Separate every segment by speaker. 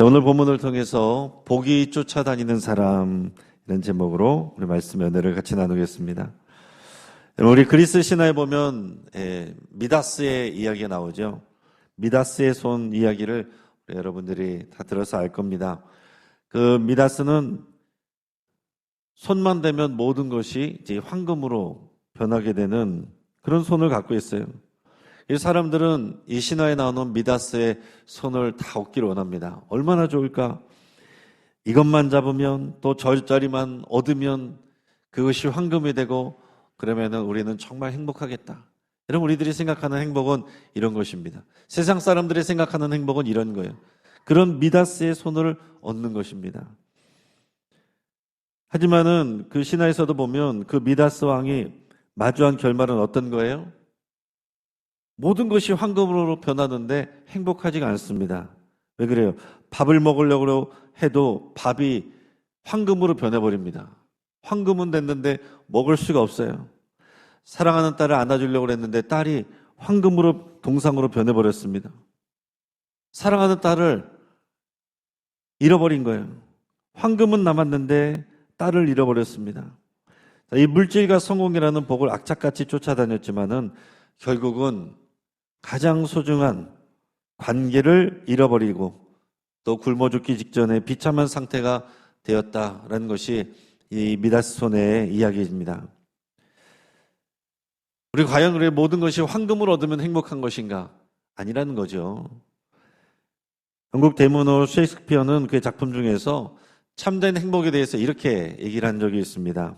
Speaker 1: 자, 오늘 본문을 통해서 복이 쫓아다니는 사람 이런 제목으로 우리 말씀 연애를 같이 나누겠습니다. 우리 그리스 신화에 보면 미다스의 이야기가 나오죠. 미다스의 손 이야기를 여러분들이 다 들어서 알 겁니다. 그 미다스는 손만 대면 모든 것이 이제 황금으로 변하게 되는 그런 손을 갖고 있어요. 이 사람들은 이 신화에 나오는 미다스의 손을 다 얻기를 원합니다. 얼마나 좋을까? 이것만 잡으면 또 저자리만 얻으면 그것이 황금이 되고 그러면은 우리는 정말 행복하겠다. 여러분, 우리들이 생각하는 행복은 이런 것입니다. 세상 사람들이 생각하는 행복은 이런 거예요. 그런 미다스의 손을 얻는 것입니다. 하지만은 그 신화에서도 보면 그 미다스 왕이 마주한 결말은 어떤 거예요? 모든 것이 황금으로 변하는데 행복하지가 않습니다. 왜 그래요? 밥을 먹으려고 해도 밥이 황금으로 변해버립니다. 황금은 됐는데 먹을 수가 없어요. 사랑하는 딸을 안아주려고 했는데 딸이 황금으로 동상으로 변해버렸습니다. 사랑하는 딸을 잃어버린 거예요. 황금은 남았는데 딸을 잃어버렸습니다. 이 물질과 성공이라는 복을 악착같이 쫓아다녔지만은 결국은 가장 소중한 관계를 잃어버리고 또 굶어 죽기 직전에 비참한 상태가 되었다라는 것이 이 미다스 손의 이야기입니다. 우리 과연 우리 모든 것이 황금을 얻으면 행복한 것인가? 아니라는 거죠. 영국 대문호 셰익스피어는 그의 작품 중에서 참된 행복에 대해서 이렇게 얘기를 한 적이 있습니다.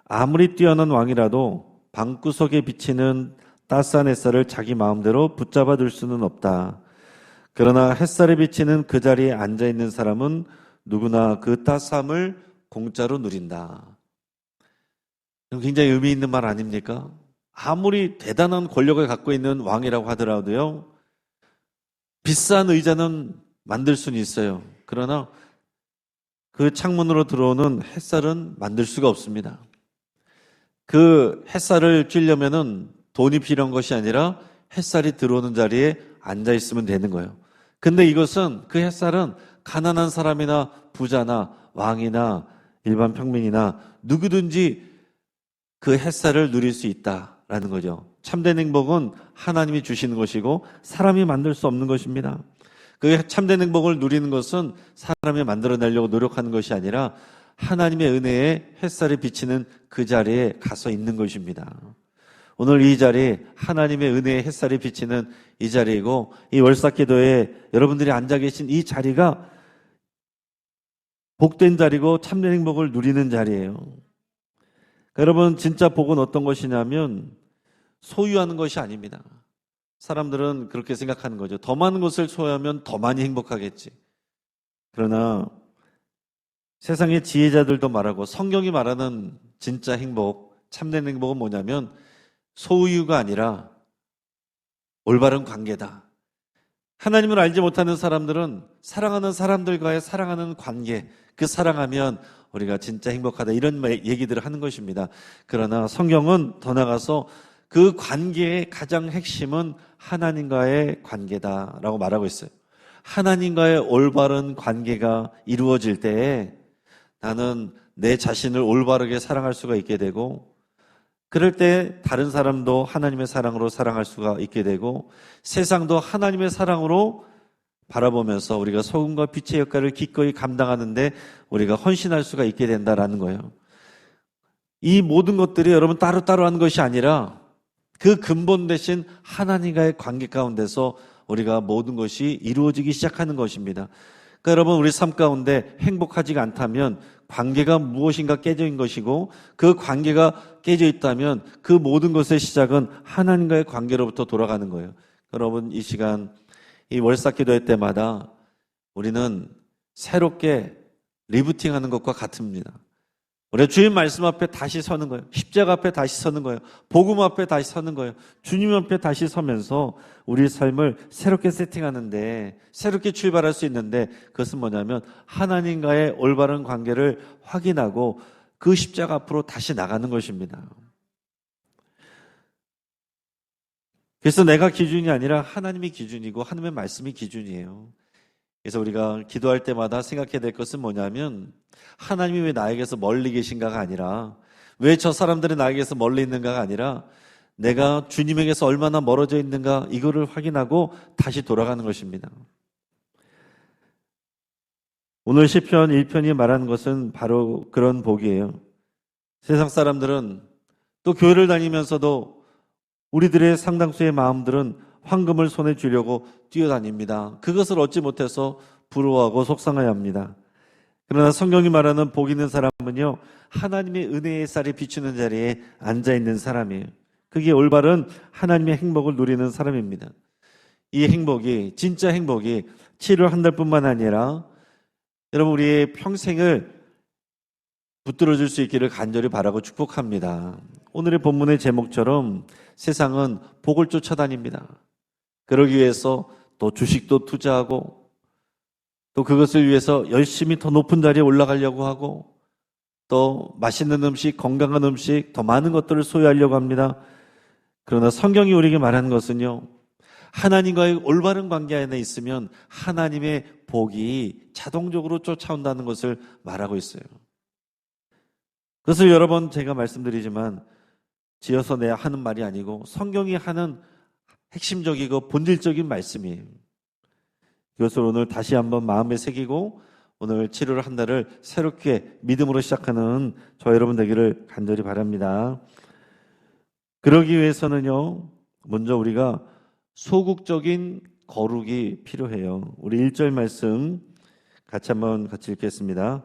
Speaker 1: 아무리 뛰어난 왕이라도 방구석에 비치는 따스한 햇살을 자기 마음대로 붙잡아 둘 수는 없다. 그러나 햇살에 비치는 그 자리에 앉아있는 사람은 누구나 그 따스함을 공짜로 누린다. 굉장히 의미 있는 말 아닙니까? 아무리 대단한 권력을 갖고 있는 왕이라고 하더라도요, 비싼 의자는 만들 수는 있어요. 그러나 그 창문으로 들어오는 햇살은 만들 수가 없습니다. 그 햇살을 쬐려면은 돈이 필요한 것이 아니라 햇살이 들어오는 자리에 앉아 있으면 되는 거예요. 근데 이것은 그 햇살은 가난한 사람이나 부자나 왕이나 일반 평민이나 누구든지 그 햇살을 누릴 수 있다라는 거죠. 참된 행복은 하나님이 주시는 것이고 사람이 만들 수 없는 것입니다. 그 참된 행복을 누리는 것은 사람이 만들어내려고 노력하는 것이 아니라 하나님의 은혜에 햇살이 비치는 그 자리에 가서 있는 것입니다. 오늘 이 자리, 하나님의 은혜의 햇살이 비치는 이 자리이고, 이 월삭기도에 여러분들이 앉아 계신 이 자리가 복된 자리고 참된 행복을 누리는 자리예요. 여러분, 진짜 복은 어떤 것이냐면 소유하는 것이 아닙니다. 사람들은 그렇게 생각하는 거죠. 더 많은 것을 소유하면 더 많이 행복하겠지. 그러나 세상의 지혜자들도 말하고 성경이 말하는 진짜 행복, 참된 행복은 뭐냐면 소유가 아니라 올바른 관계다. 하나님을 알지 못하는 사람들은 사랑하는 사람들과의 사랑하는 관계, 그 사랑하면 우리가 진짜 행복하다, 이런 얘기들을 하는 것입니다. 그러나 성경은 더 나아가서 그 관계의 가장 핵심은 하나님과의 관계다라고 말하고 있어요. 하나님과의 올바른 관계가 이루어질 때에 나는 내 자신을 올바르게 사랑할 수가 있게 되고, 그럴 때 다른 사람도 하나님의 사랑으로 사랑할 수가 있게 되고, 세상도 하나님의 사랑으로 바라보면서 우리가 소금과 빛의 역할을 기꺼이 감당하는데 우리가 헌신할 수가 있게 된다라는 거예요. 이 모든 것들이 여러분 따로따로 하는 것이 아니라 그 근본 대신 하나님과의 관계 가운데서 우리가 모든 것이 이루어지기 시작하는 것입니다. 그러니까 여러분, 우리 삶 가운데 행복하지가 않다면 관계가 무엇인가 깨져 있는 것이고, 그 관계가 깨져 있다면 그 모든 것의 시작은 하나님과의 관계로부터 돌아가는 거예요. 여러분, 이 시간 이 월삭 기도회 때마다 우리는 새롭게 리부팅하는 것과 같습니다. 우리 주님 말씀 앞에 다시 서는 거예요. 십자가 앞에 다시 서는 거예요. 복음 앞에 다시 서는 거예요. 주님 앞에 다시 서면서 우리 삶을 새롭게 세팅하는데, 새롭게 출발할 수 있는데, 그것은 뭐냐면 하나님과의 올바른 관계를 확인하고 그 십자가 앞으로 다시 나가는 것입니다. 그래서 내가 기준이 아니라 하나님이 기준이고 하나님의 말씀이 기준이에요. 그래서 우리가 기도할 때마다 생각해야 될 것은 뭐냐면 하나님이 왜 나에게서 멀리 계신가가 아니라 왜 저 사람들이 나에게서 멀리 있는가가 아니라 내가 주님에게서 얼마나 멀어져 있는가 이거를 확인하고 다시 돌아가는 것입니다. 오늘 시편 1편이 말하는 것은 바로 그런 복이에요. 세상 사람들은 또 교회를 다니면서도 우리들의 상당수의 마음들은 황금을 손에 쥐려고 뛰어다닙니다. 그것을 얻지 못해서 부러워하고 속상해야 합니다. 그러나 성경이 말하는 복 있는 사람은요, 하나님의 은혜의 쌀이 비추는 자리에 앉아있는 사람이에요. 그게 올바른 하나님의 행복을 누리는 사람입니다. 이 행복이, 진짜 행복이 7월 한 달뿐만 아니라 여러분 우리의 평생을 붙들어줄 수 있기를 간절히 바라고 축복합니다. 오늘의 본문의 제목처럼 세상은 복을 쫓아다닙니다. 그러기 위해서 또 주식도 투자하고 또 그것을 위해서 열심히 더 높은 자리에 올라가려고 하고 또 맛있는 음식, 건강한 음식, 더 많은 것들을 소유하려고 합니다. 그러나 성경이 우리에게 말하는 것은요, 하나님과의 올바른 관계 안에 있으면 하나님의 복이 자동적으로 쫓아온다는 것을 말하고 있어요. 그것을 여러 번 제가 말씀드리지만 지어서 내야 하는 말이 아니고 성경이 하는 핵심적이고 본질적인 말씀이에요. 이것을 오늘 다시 한번 마음에 새기고 오늘 7월 한 달을 새롭게 믿음으로 시작하는 저 여러분 되기를 간절히 바랍니다. 그러기 위해서는요, 먼저 우리가 소극적인 거룩이 필요해요. 우리 1절 말씀 같이 읽겠습니다.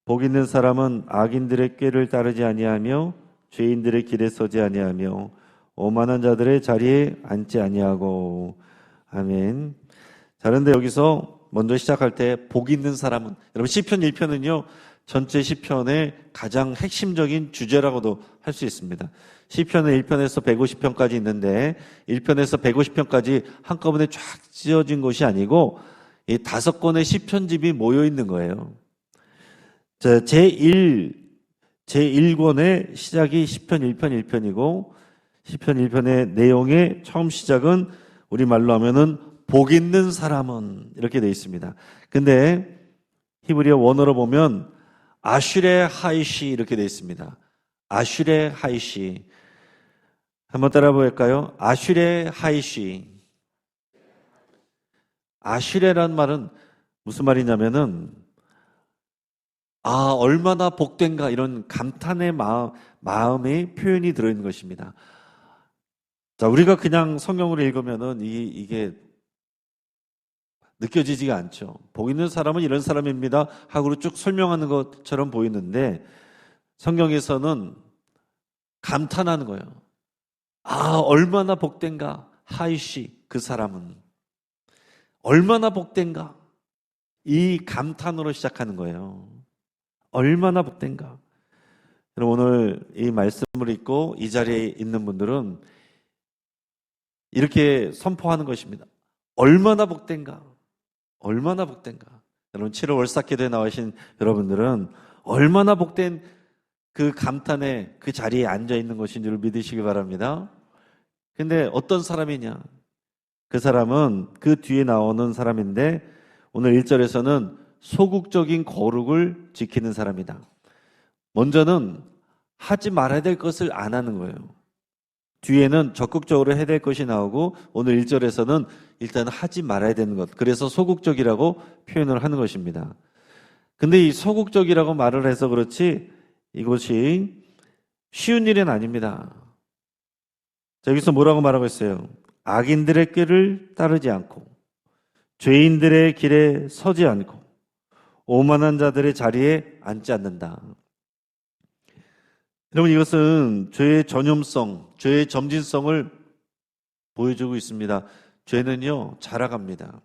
Speaker 1: 복 있는 사람은 악인들의 꾀를 따르지 아니하며 죄인들의 길에 서지 아니하며 오만한 자들의 자리에 앉지 아니하고. 아멘. 자, 그런데 여기서 먼저 시작할 때 복 있는 사람은, 여러분 시편 1편은요 전체 시편의 가장 핵심적인 주제라고도 할 수 있습니다. 시편은 1편에서 150편까지 있는데 1편에서 150편까지 한꺼번에 쫙 지어진 것이 아니고 이 5권의 시편집이 모여 있는 거예요. 자, 제1권의 시작이 시편 1편 1편이고 시편 1편의 내용의 처음 시작은 우리말로 하면은 복 있는 사람은 이렇게 되어 있습니다. 근데 히브리어 원어로 보면 아슈레 하이시 이렇게 되어 있습니다. 아슈레 하이시. 한번 따라 볼까요? 아슈레 하이시. 아슈레라는 말은 무슨 말이냐면은 얼마나 복된가 이런 감탄의 마음의 표현이 들어있는 것입니다. 자, 우리가 그냥 성경으로 읽으면은 이게 느껴지지가 않죠. 복 있는 사람은 이런 사람입니다 하고 쭉 설명하는 것처럼 보이는데 성경에서는 감탄하는 거예요. 얼마나 복된가. 하이시, 그 사람은 얼마나 복된가. 이 감탄으로 시작하는 거예요. 얼마나 복된가. 오늘 이 말씀을 읽고 이 자리에 있는 분들은 이렇게 선포하는 것입니다. 얼마나 복된가. 얼마나 복된가. 여러분 7월 월삭기도에 나오신 여러분들은 얼마나 복된 그 감탄의 그 자리에 앉아 있는 것인 줄 믿으시기 바랍니다. 근데 어떤 사람이냐? 그 사람은 그 뒤에 나오는 사람인데 오늘 1절에서는 소극적인 거룩을 지키는 사람이다. 먼저는 하지 말아야 될 것을 안 하는 거예요. 뒤에는 적극적으로 해야 될 것이 나오고 오늘 1절에서는 일단 하지 말아야 되는 것. 그래서 소극적이라고 표현을 하는 것입니다. 근데 이 소극적이라고 말을 해서 그렇지 이것이 쉬운 일은 아닙니다. 자, 여기서 뭐라고 말하고 있어요? 악인들의 꾀를 따르지 않고 죄인들의 길에 서지 않고 오만한 자들의 자리에 앉지 않는다. 여러분 이것은 죄의 전염성, 죄의 점진성을 보여주고 있습니다. 죄는요 자라갑니다.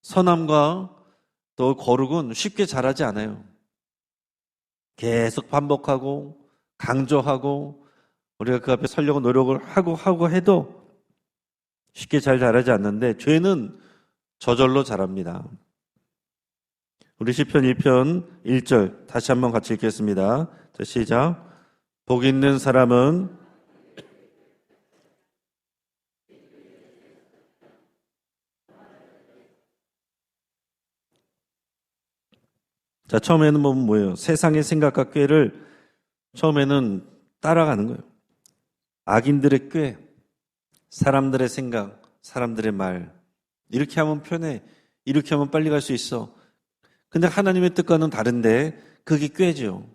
Speaker 1: 선함과 또 거룩은 쉽게 자라지 않아요. 계속 반복하고 강조하고 우리가 그 앞에 서려고 노력을 하고 해도 쉽게 잘 자라지 않는데 죄는 저절로 자랍니다. 우리 시편 1편 1절 다시 한번 같이 읽겠습니다. 자, 시작. 복 있는 사람은 자, 처음에는 뭐예요? 세상의 생각과 꾀를 처음에는 따라가는 거예요. 악인들의 꾀, 사람들의 생각, 사람들의 말. 이렇게 하면 편해. 이렇게 하면 빨리 갈 수 있어. 근데 하나님의 뜻과는 다른데 그게 꾀죠.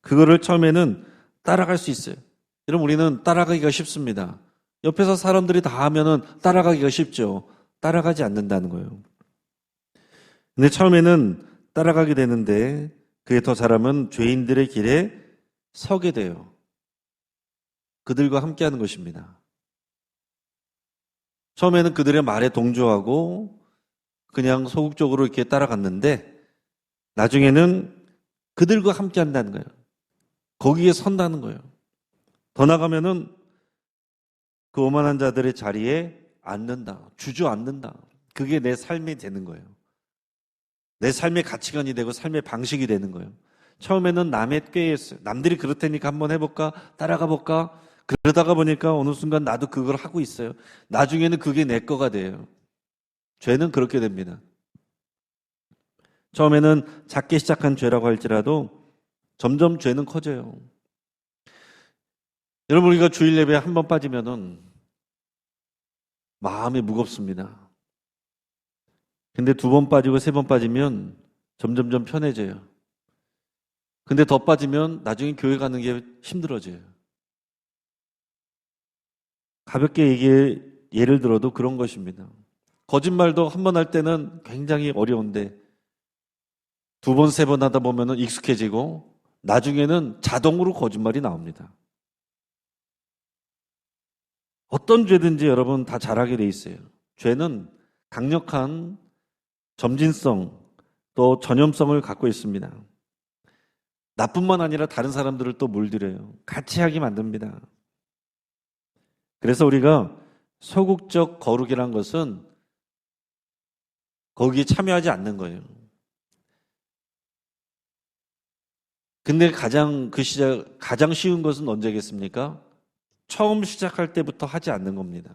Speaker 1: 그거를 처음에는 따라갈 수 있어요. 여러분, 우리는 따라가기가 쉽습니다. 옆에서 사람들이 다 하면은 따라가기가 쉽죠. 따라가지 않는다는 거예요. 근데 처음에는 따라가게 되는데 그게 더 잘하면 죄인들의 길에 서게 돼요. 그들과 함께하는 것입니다. 처음에는 그들의 말에 동조하고 그냥 소극적으로 이렇게 따라갔는데 나중에는 그들과 함께한다는 거예요. 거기에 선다는 거예요. 더 나가면은 그 오만한 자들의 자리에 앉는다. 주저앉는다. 그게 내 삶이 되는 거예요. 내 삶의 가치관이 되고 삶의 방식이 되는 거예요. 처음에는 남의 꾀였어요. 남들이 그렇다니까 한번 해볼까? 따라가 볼까? 그러다가 보니까 어느 순간 나도 그걸 하고 있어요. 나중에는 그게 내 거가 돼요. 죄는 그렇게 됩니다. 처음에는 작게 시작한 죄라고 할지라도 점점 죄는 커져요. 여러분, 우리가 주일 예배에 한 번 빠지면은 마음이 무겁습니다. 근데 두 번 빠지고 세 번 빠지면 점점점 편해져요. 근데 더 빠지면 나중에 교회 가는 게 힘들어져요. 가볍게 예를 들어도 그런 것입니다. 거짓말도 한 번 할 때는 굉장히 어려운데 두 번, 세 번 하다 보면 익숙해지고 나중에는 자동으로 거짓말이 나옵니다. 어떤 죄든지 여러분 다 잘하게 돼 있어요. 죄는 강력한 점진성 또 전염성을 갖고 있습니다. 나뿐만 아니라 다른 사람들을 또 물들여요. 같이 하게 만듭니다. 그래서 우리가 소극적 거룩이란 것은 거기에 참여하지 않는 거예요. 근데 가장 쉬운 것은 언제겠습니까? 처음 시작할 때부터 하지 않는 겁니다.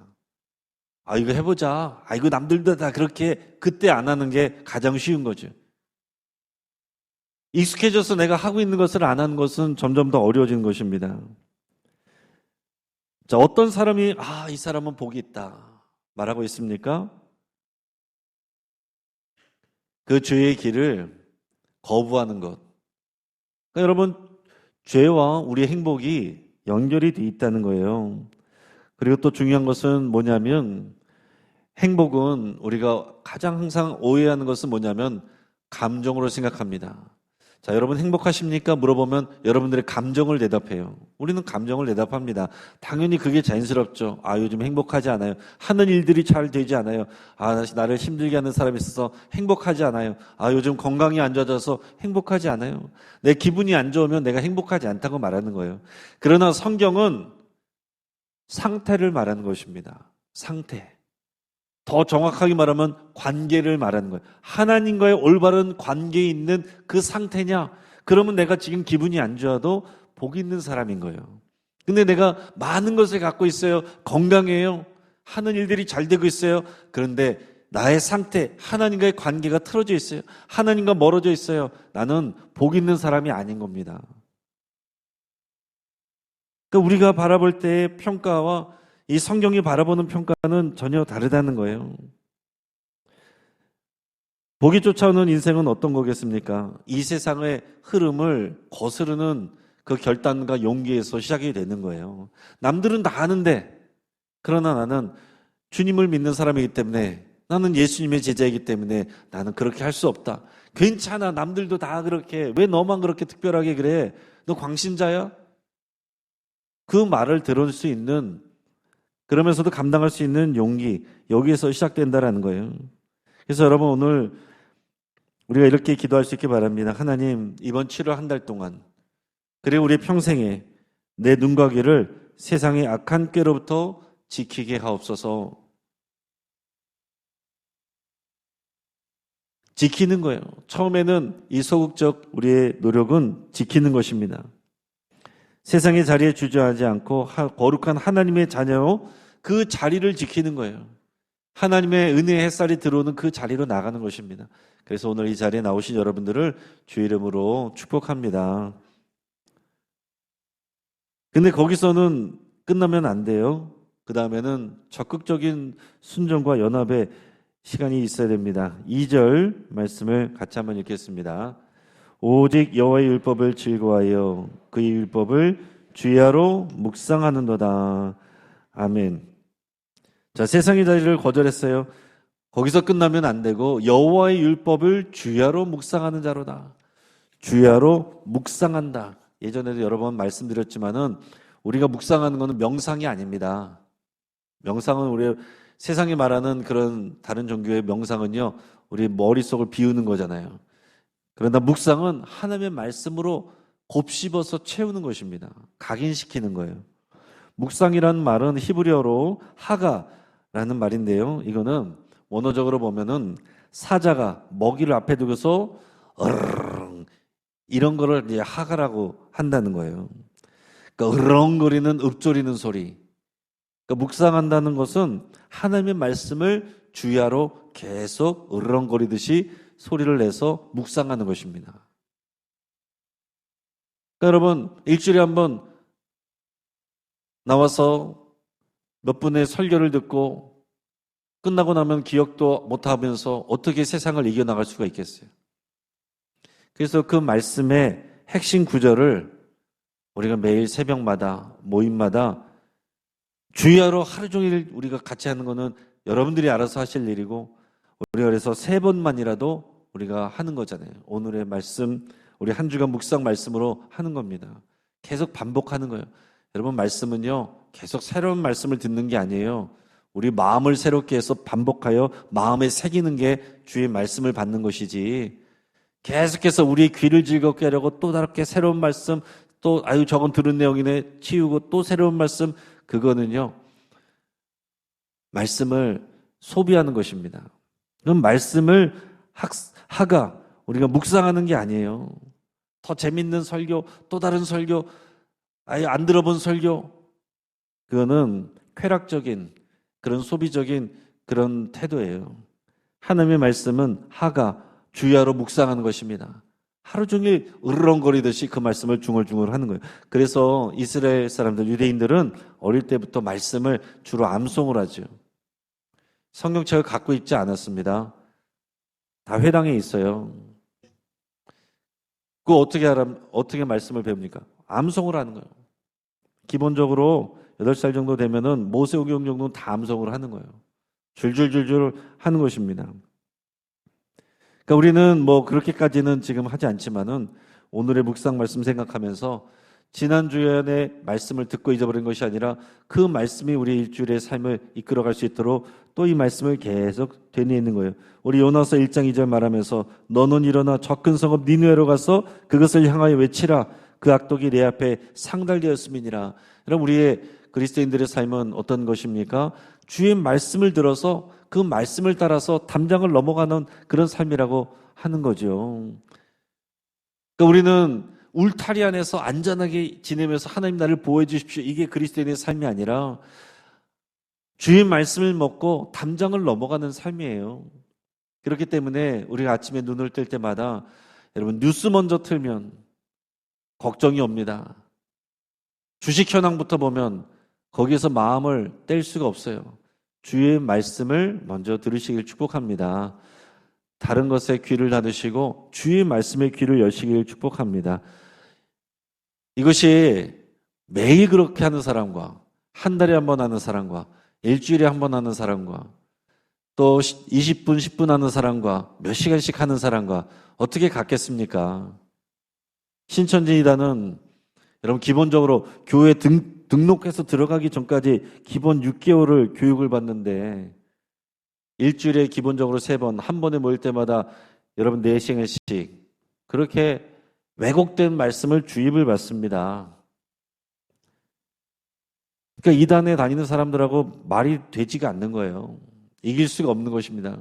Speaker 1: 아, 이거 해보자. 아, 이거 남들도 다 그렇게 그때 안 하는 게 가장 쉬운 거죠. 익숙해져서 내가 하고 있는 것을 안 하는 것은 점점 더 어려워지는 것입니다. 자, 어떤 사람이 이 사람은 복이 있다 말하고 있습니까? 그 죄의 길을 거부하는 것. 그러니까 여러분, 죄와 우리의 행복이 연결이 돼 있다는 거예요. 그리고 또 중요한 것은 뭐냐면 행복은 우리가 가장 항상 오해하는 것은 뭐냐면 감정으로 생각합니다. 자, 여러분 행복하십니까? 물어보면 여러분들의 감정을 대답해요. 우리는 감정을 대답합니다. 당연히 그게 자연스럽죠. 요즘 행복하지 않아요. 하는 일들이 잘 되지 않아요. 나를 힘들게 하는 사람이 있어서 행복하지 않아요. 요즘 건강이 안 좋아져서 행복하지 않아요. 내 기분이 안 좋으면 내가 행복하지 않다고 말하는 거예요. 그러나 성경은 상태를 말하는 것입니다. 상태. 더 정확하게 말하면 관계를 말하는 거예요. 하나님과의 올바른 관계에 있는 그 상태냐? 그러면 내가 지금 기분이 안 좋아도 복 있는 사람인 거예요. 근데 내가 많은 것을 갖고 있어요. 건강해요. 하는 일들이 잘 되고 있어요. 그런데 나의 상태, 하나님과의 관계가 틀어져 있어요. 하나님과 멀어져 있어요. 나는 복 있는 사람이 아닌 겁니다. 그러니까 우리가 바라볼 때의 평가와 이 성경이 바라보는 평가는 전혀 다르다는 거예요. 복이 쫓아오는 인생은 어떤 거겠습니까? 이 세상의 흐름을 거스르는 그 결단과 용기에서 시작이 되는 거예요. 남들은 다 아는데, 그러나 나는 주님을 믿는 사람이기 때문에, 나는 예수님의 제자이기 때문에 나는 그렇게 할 수 없다. 괜찮아, 남들도 다 그렇게. 왜 너만 그렇게 특별하게 그래? 너 광신자야? 그 말을 들을 수 있는, 그러면서도 감당할 수 있는 용기, 여기에서 시작된다라는 거예요. 그래서 여러분, 오늘 우리가 이렇게 기도할 수 있게 바랍니다. 하나님, 이번 7월 한 달 동안, 그리고 우리 평생에 내 눈과 귀를 세상의 악한 꾀로부터 지키게 하옵소서. 지키는 거예요. 처음에는 이 소극적 우리의 노력은 지키는 것입니다. 세상의 자리에 주저하지 않고 거룩한 하나님의 자녀로 그 자리를 지키는 거예요. 하나님의 은혜의 햇살이 들어오는 그 자리로 나가는 것입니다. 그래서 오늘 이 자리에 나오신 여러분들을 주의 이름으로 축복합니다. 근데 거기서는 끝나면 안 돼요. 그 다음에는 적극적인 순종과 연합의 시간이 있어야 됩니다. 2절 말씀을 같이 한번 읽겠습니다. 오직 여호와의 율법을 즐거워하여 그의 율법을 주야로 묵상하는도다. 아멘. 자, 세상의 자리를 거절했어요. 거기서 끝나면 안 되고 여호와의 율법을 주야로 묵상하는 자로다. 주야로 묵상한다. 예전에도 여러 번 말씀드렸지만은 우리가 묵상하는 것은 명상이 아닙니다. 명상은 우리 세상이 말하는 그런 다른 종교의 명상은요, 우리 머릿속을 비우는 거잖아요. 그러나 묵상은 하나님의 말씀으로 곱씹어서 채우는 것입니다. 각인시키는 거예요. 묵상이라는 말은 히브리어로 하가라는 말인데요. 이거는 원어적으로 보면은 사자가 먹이를 앞에 두고서 으르렁 이런 거를 이제 하가라고 한다는 거예요. 그러니까 으렁거리는 읊조리는 소리. 그러니까 묵상한다는 것은 하나님의 말씀을 주야로 계속 으르렁거리듯이 소리를 내서 묵상하는 것입니다. 그러니까 여러분 일주일에 한번 나와서 몇 분의 설교를 듣고 끝나고 나면 기억도 못하면서 어떻게 세상을 이겨나갈 수가 있겠어요? 그래서 그 말씀의 핵심 구절을 우리가 매일 새벽마다 모임마다 주야로 하루 종일 우리가 같이 하는 거는 여러분들이 알아서 하실 일이고 우리가 그래서 3번만이라도 우리가 하는 거잖아요. 오늘의 말씀, 우리 한 주간 묵상 말씀으로 하는 겁니다. 계속 반복하는 거예요. 여러분 말씀은요 계속 새로운 말씀을 듣는 게 아니에요. 우리 마음을 새롭게 해서 반복하여 마음에 새기는 게 주의 말씀을 받는 것이지, 계속해서 우리의 귀를 즐겁게 하려고 또 다르게 새로운 말씀, 또 아유 저건 들은 내용이네 치우고 또 새로운 말씀, 그거는요 말씀을 소비하는 것입니다. 그럼 말씀을 하가 우리가 묵상하는 게 아니에요. 더 재밌는 설교, 또 다른 설교, 아예 안 들어본 설교, 그거는 쾌락적인 그런 소비적인 그런 태도예요. 하나님의 말씀은 하가 주야로 묵상하는 것입니다. 하루 종일 으르렁거리듯이 그 말씀을 중얼중얼 하는 거예요. 그래서 이스라엘 사람들, 유대인들은 어릴 때부터 말씀을 주로 암송을 하죠. 성경책을 갖고 있지 않았습니다. 다 회당에 있어요. 그거 어떻게 말씀을 배웁니까? 암송을 하는 거예요. 기본적으로 8살 정도 되면은 모세오경 정도는 다 암송을 하는 거예요. 줄줄줄줄 하는 것입니다. 그러니까 우리는 뭐 그렇게까지는 지금 하지 않지만은 오늘의 묵상 말씀 생각하면서 지난 주간의 말씀을 듣고 잊어버린 것이 아니라 그 말씀이 우리 일주일의 삶을 이끌어갈 수 있도록 또 이 말씀을 계속 되뇌이는 거예요. 우리 요나서 1장 2절 말하면서 너는 일어나 접근 성읍 니느웨로 가서 그것을 향하여 외치라. 그 악독이 내 앞에 상달되었음이니라. 여러분 우리의 그리스도인들의 삶은 어떤 것입니까? 주의 말씀을 들어서 그 말씀을 따라서 담장을 넘어가는 그런 삶이라고 하는 거죠. 그러니까 우리는 울타리 안에서 안전하게 지내면서 하나님 나를 보호해 주십시오, 이게 그리스도인의 삶이 아니라 주의 말씀을 먹고 담장을 넘어가는 삶이에요. 그렇기 때문에 우리가 아침에 눈을 뜰 때마다 여러분 뉴스 먼저 틀면 걱정이 옵니다. 주식 현황부터 보면 거기에서 마음을 뗄 수가 없어요. 주의 말씀을 먼저 들으시길 축복합니다. 다른 것에 귀를 닫으시고 주의 말씀에 귀를 여시길 축복합니다. 이것이 매일 그렇게 하는 사람과 한 달에 한 번 하는 사람과 일주일에 한 번 하는 사람과 또 20분, 10분 하는 사람과 몇 시간씩 하는 사람과 어떻게 같겠습니까? 신천지이다는 여러분 기본적으로 교회 등록해서 들어가기 전까지 기본 6개월을 교육을 받는데 일주일에 기본적으로 3번, 한 번에 모일 때마다 여러분 4시간씩 그렇게 왜곡된 말씀을 주입을 받습니다. 그러니까 이단에 다니는 사람들하고 말이 되지가 않는 거예요. 이길 수가 없는 것입니다.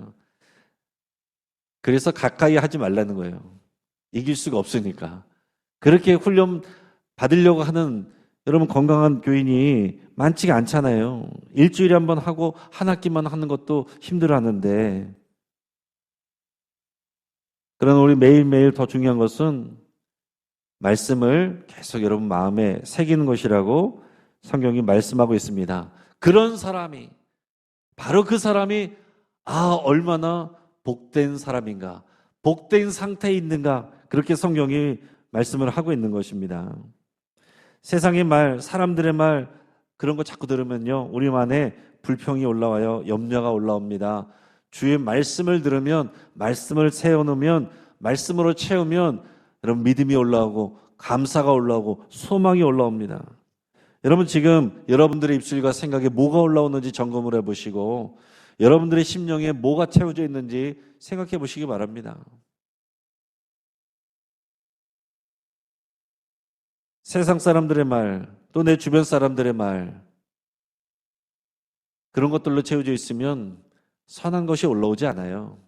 Speaker 1: 그래서 가까이 하지 말라는 거예요. 이길 수가 없으니까. 그렇게 훈련 받으려고 하는 여러분, 건강한 교인이 많지가 않잖아요. 일주일에 한 번 하고 한 학기만 하는 것도 힘들어하는데, 그러나 우리 매일매일 더 중요한 것은 말씀을 계속 여러분 마음에 새기는 것이라고 성경이 말씀하고 있습니다. 그런 사람이, 바로 그 사람이 얼마나 복된 사람인가, 복된 상태에 있는가, 그렇게 성경이 말씀을 하고 있는 것입니다. 세상의 말, 사람들의 말, 그런 거 자꾸 들으면요, 우리 안에 불평이 올라와요. 염려가 올라옵니다. 주의 말씀을 들으면, 말씀을 세워놓으면, 말씀으로 채우면 여러분 믿음이 올라오고 감사가 올라오고 소망이 올라옵니다. 여러분, 지금 여러분들의 입술과 생각에 뭐가 올라오는지 점검을 해보시고 여러분들의 심령에 뭐가 채워져 있는지 생각해 보시기 바랍니다. 세상 사람들의 말, 또 내 주변 사람들의 말, 그런 것들로 채워져 있으면 선한 것이 올라오지 않아요.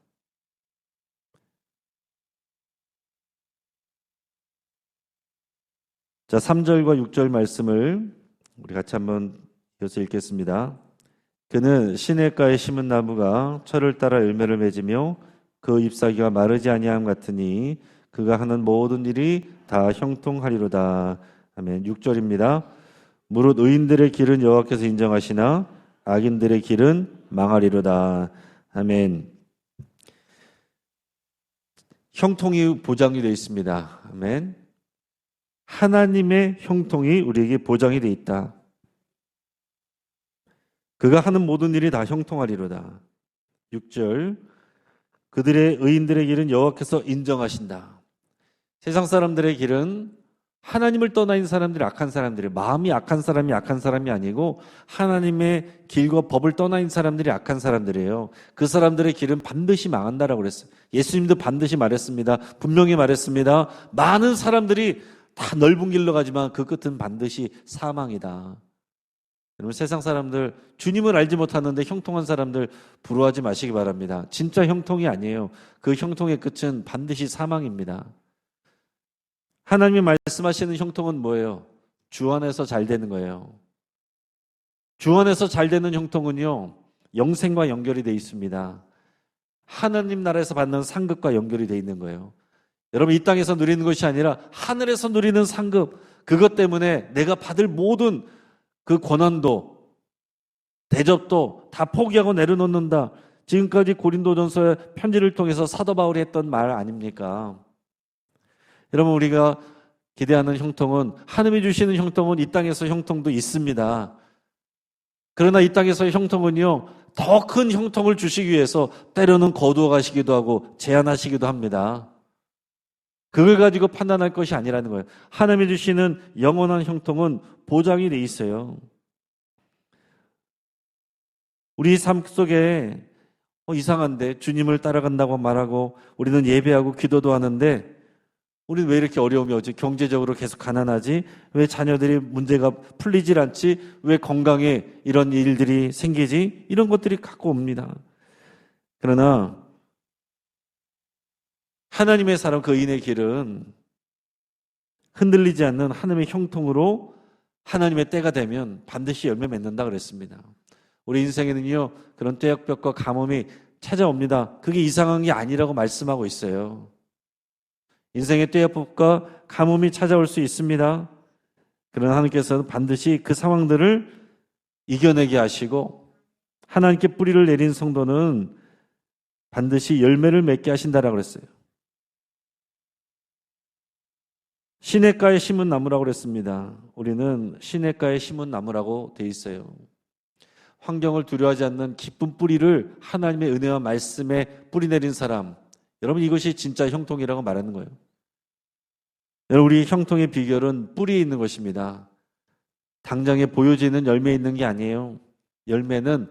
Speaker 1: 자, 3절과 6절 말씀을 우리 같이 한번 이어서 읽겠습니다. 그는 시냇가에 심은 나무가 철을 따라 열매를 맺으며 그 잎사귀가 마르지 아니함 같으니 그가 하는 모든 일이 다 형통하리로다. 아멘. 6절입니다. 무릇 의인들의 길은 여호와께서 인정하시나 악인들의 길은 망하리로다. 아멘. 형통이 보장이 되어 있습니다. 아멘. 하나님의 형통이 우리에게 보장이 되어 있다. 그가 하는 모든 일이 다 형통하리로다. 6절, 그들의 의인들의 길은 여호와께서 인정하신다. 세상 사람들의 길은 하나님을 떠나 있는 사람들이 악한 사람들이, 마음이 악한 사람이 악한 사람이 아니고 하나님의 길과 법을 떠나 있는 사람들이 악한 사람들이에요. 그 사람들의 길은 반드시 망한다라고 그랬어요. 예수님도 반드시 말했습니다. 분명히 말했습니다. 많은 사람들이 다 넓은 길로 가지만 그 끝은 반드시 사망이다. 여러분, 세상 사람들, 주님을 알지 못하는데 형통한 사람들 부러워하지 마시기 바랍니다. 진짜 형통이 아니에요. 그 형통의 끝은 반드시 사망입니다. 하나님이 말씀하시는 형통은 뭐예요? 주 안에서 잘 되는 거예요. 주 안에서 잘 되는 형통은요, 영생과 연결이 되어 있습니다. 하나님 나라에서 받는 상급과 연결이 되어 있는 거예요. 여러분, 이 땅에서 누리는 것이 아니라 하늘에서 누리는 상급, 그것 때문에 내가 받을 모든 그 권한도 대접도 다 포기하고 내려놓는다. 지금까지 고린도전서의 편지를 통해서 사도 바울이 했던 말 아닙니까? 여러분, 우리가 기대하는 형통은, 하나님이 주시는 형통은 이 땅에서 형통도 있습니다. 그러나 이 땅에서의 형통은요, 더 큰 형통을 주시기 위해서 때로는 거두어 가시기도 하고 제한하시기도 합니다. 그걸 가지고 판단할 것이 아니라는 거예요. 하나님이 주시는 영원한 형통은 보장이 돼 있어요. 우리 삶 속에 이상한데 주님을 따라간다고 말하고 우리는 예배하고 기도도 하는데 우리는 왜 이렇게 어려움이 오지? 경제적으로 계속 가난하지? 왜 자녀들이 문제가 풀리질 않지? 왜 건강에 이런 일들이 생기지? 이런 것들이 갖고 옵니다. 그러나 하나님의 사람, 그 의인의 길은 흔들리지 않는 하나님의 형통으로 하나님의 때가 되면 반드시 열매 맺는다 그랬습니다. 우리 인생에는요, 그런 떼역볕과 가뭄이 찾아옵니다. 그게 이상한 게 아니라고 말씀하고 있어요. 인생의 떼역볕과 가뭄이 찾아올 수 있습니다. 그러나 하나님께서는 반드시 그 상황들을 이겨내게 하시고 하나님께 뿌리를 내린 성도는 반드시 열매를 맺게 하신다라고 그랬어요. 시냇가에 심은 나무라고 그랬습니다. 우리는 시냇가에 심은 나무라고 돼 있어요. 환경을 두려워하지 않는 깊은 뿌리를 하나님의 은혜와 말씀에 뿌리 내린 사람, 여러분, 이것이 진짜 형통이라고 말하는 거예요. 여러분, 우리 형통의 비결은 뿌리에 있는 것입니다. 당장에 보여지는 열매에 있는 게 아니에요. 열매는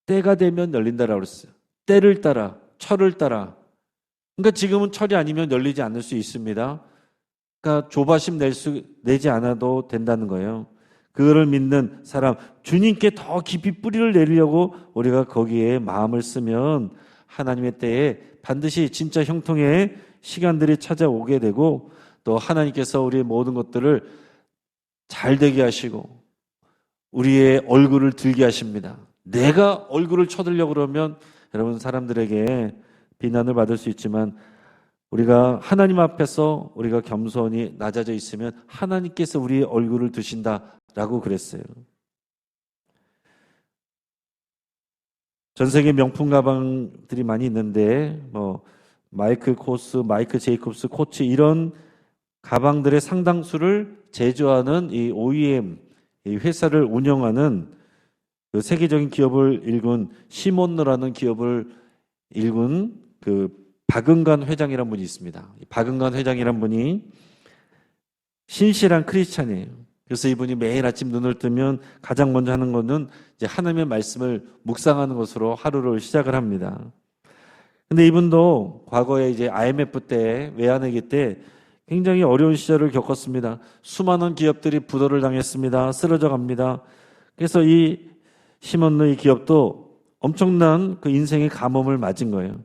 Speaker 1: 때가 되면 열린다라고 그랬어요. 때를 따라, 철을 따라. 그러니까 지금은 철이 아니면 열리지 않을 수 있습니다. 그러니까 조바심 내지 않아도 된다는 거예요. 그거를 믿는 사람, 주님께 더 깊이 뿌리를 내리려고 우리가 거기에 마음을 쓰면 하나님의 때에 반드시 진짜 형통의 시간들이 찾아오게 되고 또 하나님께서 우리의 모든 것들을 잘 되게 하시고 우리의 얼굴을 들게 하십니다. 내가 얼굴을 쳐들려고 그러면 여러분 사람들에게 비난을 받을 수 있지만 우리가 하나님 앞에서 우리가 겸손히 낮아져 있으면 하나님께서 우리의 얼굴을 드신다라고 그랬어요. 전 세계 명품 가방들이 많이 있는데 마이클 코스, 마이클 제이콥스, 코치 이런 가방들의 상당수를 제조하는 이 OEM 이 회사를 운영하는 그 세계적인 기업을 일군 시몬노라는 기업을 일군 그 박은관 회장이라는 분이 있습니다. 박은관 회장이라는 분이 신실한 크리스찬이에요. 그래서 이분이 매일 아침 눈을 뜨면 가장 먼저 하는 것은 이제 하나님의 말씀을 묵상하는 것으로 하루를 시작을 합니다. 근데 이분도 과거에 이제 IMF 때, 외환위기 때 굉장히 어려운 시절을 겪었습니다. 수많은 기업들이 부도를 당했습니다. 쓰러져 갑니다. 그래서 이 시몬노의 기업도 엄청난 그 인생의 가뭄을 맞은 거예요.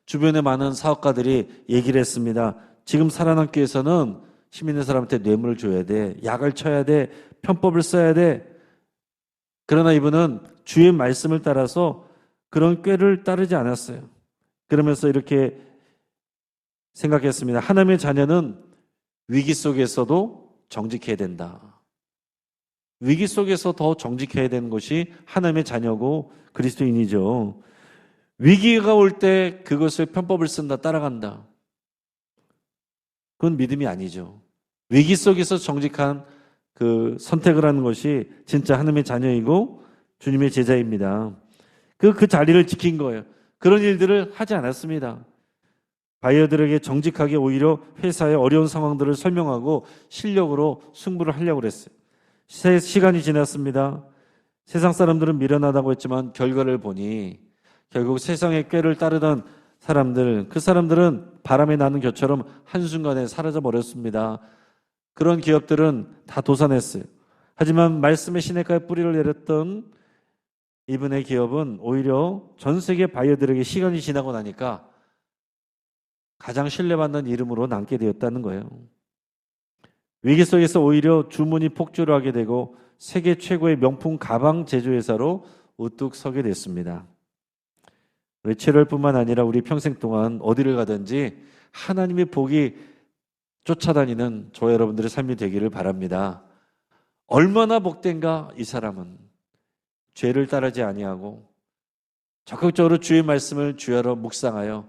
Speaker 1: 주변에 많은 사업가들이 얘기를 했습니다. 지금 살아남기 위해서는 시민의 사람한테 뇌물을 줘야 돼. 약을 쳐야 돼. 편법을 써야 돼. 그러나 이분은 주의 말씀을 따라서 그런 꾀를 따르지 않았어요. 그러면서 이렇게 생각했습니다. 하나님의 자녀는 위기 속에서도 정직해야 된다. 위기 속에서 더 정직해야 되는 것이 하나님의 자녀고 그리스도인이죠. 위기가 올 때 그것을 편법을 쓴다, 따라간다. 그건 믿음이 아니죠. 위기 속에서 정직한 그 선택을 하는 것이 진짜 하나님의 자녀이고 주님의 제자입니다. 그 자리를 지킨 거예요. 그런 일들을 하지 않았습니다. 바이어들에게 정직하게 오히려 회사의 어려운 상황들을 설명하고 실력으로 승부를 하려고 그랬어요. 시간이 지났습니다. 세상 사람들은 미련하다고 했지만 결과를 보니 결국 세상의 꾀를 따르던 사람들, 그 사람들은 바람에 나는 겨처럼 한순간에 사라져 버렸습니다. 그런 기업들은 다 도산했어요. 하지만 말씀의 시냇가에 뿌리를 내렸던 이분의 기업은 오히려 전 세계 바이어들에게 시간이 지나고 나니까 가장 신뢰받는 이름으로 남게 되었다는 거예요. 위기 속에서 오히려 주문이 폭주를 하게 되고 세계 최고의 명품 가방 제조회사로 우뚝 서게 됐습니다. 우리 7월뿐만 아니라 우리 평생 동안 어디를 가든지 하나님의 복이 쫓아다니는 저와 여러분들의 삶이 되기를 바랍니다. 얼마나 복된가 이 사람은. 죄를 따르지 아니하고 적극적으로 주의 말씀을 주야로 묵상하여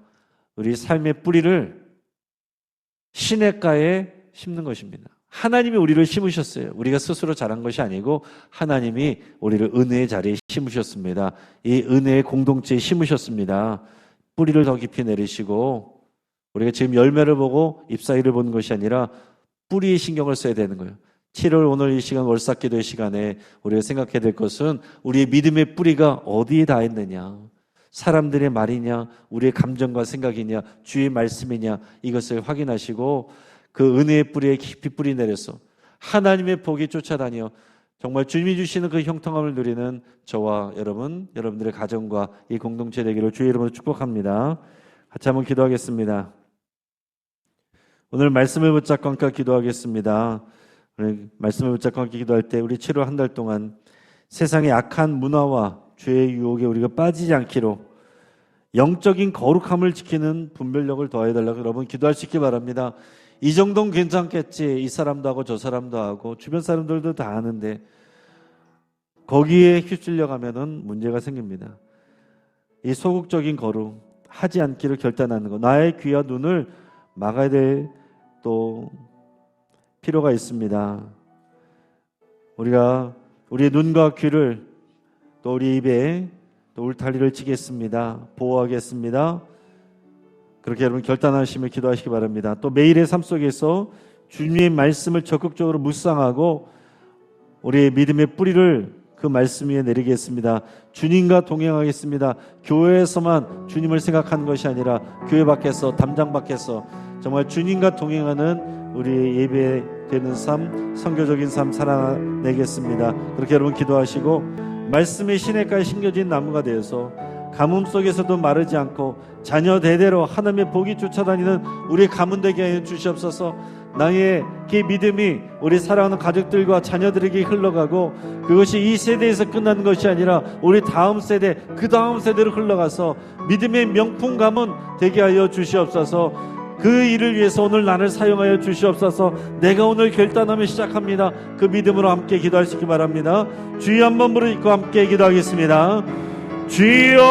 Speaker 1: 우리 삶의 뿌리를 시냇가에 심는 것입니다. 하나님이 우리를 심으셨어요. 우리가 스스로 자란 것이 아니고 하나님이 우리를 은혜의 자리에 심으셨습니다. 이 은혜의 공동체에 심으셨습니다. 뿌리를 더 깊이 내리시고 우리가 지금 열매를 보고 잎사귀를 보는 것이 아니라 뿌리에 신경을 써야 되는 거예요. 7월 오늘 이 시간 월삭기도의 시간에 우리가 생각해야 될 것은 우리의 믿음의 뿌리가 어디에 닿았느냐, 사람들의 말이냐, 우리의 감정과 생각이냐, 주의 말씀이냐, 이것을 확인하시고 그 은혜의 뿌리에 깊이 뿌리 내려서 하나님의 복이 쫓아다녀 정말 주님이 주시는 그 형통함을 누리는 저와 여러분들의 가정과 이 공동체 되기를 주의 이름으로 축복합니다. 같이 한번 기도하겠습니다. 오늘 말씀을 붙잡고 함께 기도하겠습니다. 말씀을 붙잡고 함께 기도할 때 우리 7월 한 달 동안 세상의 악한 문화와 죄의 유혹에 우리가 빠지지 않기로 영적인 거룩함을 지키는 분별력을 더해달라고 여러분 기도할 수 있기 바랍니다. 이 정도는 괜찮겠지. 이 사람도 하고 저 사람도 하고 주변 사람들도 다 하는데 거기에 휩쓸려 가면은 문제가 생깁니다. 이 소극적인 거룩 하지 않기를 결단하는 것, 나의 귀와 눈을 막아야 될 또 필요가 있습니다. 우리가 우리의 눈과 귀를 또 우리 입에 또 울타리를 치겠습니다. 보호하겠습니다. 그렇게 여러분 결단하시며 기도하시기 바랍니다. 또 매일의 삶 속에서 주님의 말씀을 적극적으로 묵상하고 우리의 믿음의 뿌리를 그 말씀 위에 내리겠습니다. 주님과 동행하겠습니다. 교회에서만 주님을 생각하는 것이 아니라 교회 밖에서, 담장 밖에서 정말 주님과 동행하는 우리의 예배되는 삶, 선교적인 삶 살아내겠습니다. 그렇게 여러분 기도하시고 말씀의 시냇가에 심겨진 나무가 되어서 가뭄 속에서도 마르지 않고 자녀 대대로 하나님의 복이 쫓아다니는 우리 가문 되게 해 주시옵소서. 나의 그 믿음이 우리 사랑하는 가족들과 자녀들에게 흘러가고 그것이 이 세대에서 끝나는 것이 아니라 우리 다음 세대, 그 다음 세대로 흘러가서 믿음의 명품 가문 되게 하여 주시옵소서. 그 일을 위해서 오늘 나를 사용하여 주시옵소서. 내가 오늘 결단하며 시작합니다. 그 믿음으로 함께 기도하시기 바랍니다. 주여 한번 부르짖고 함께 기도하겠습니다. 주여.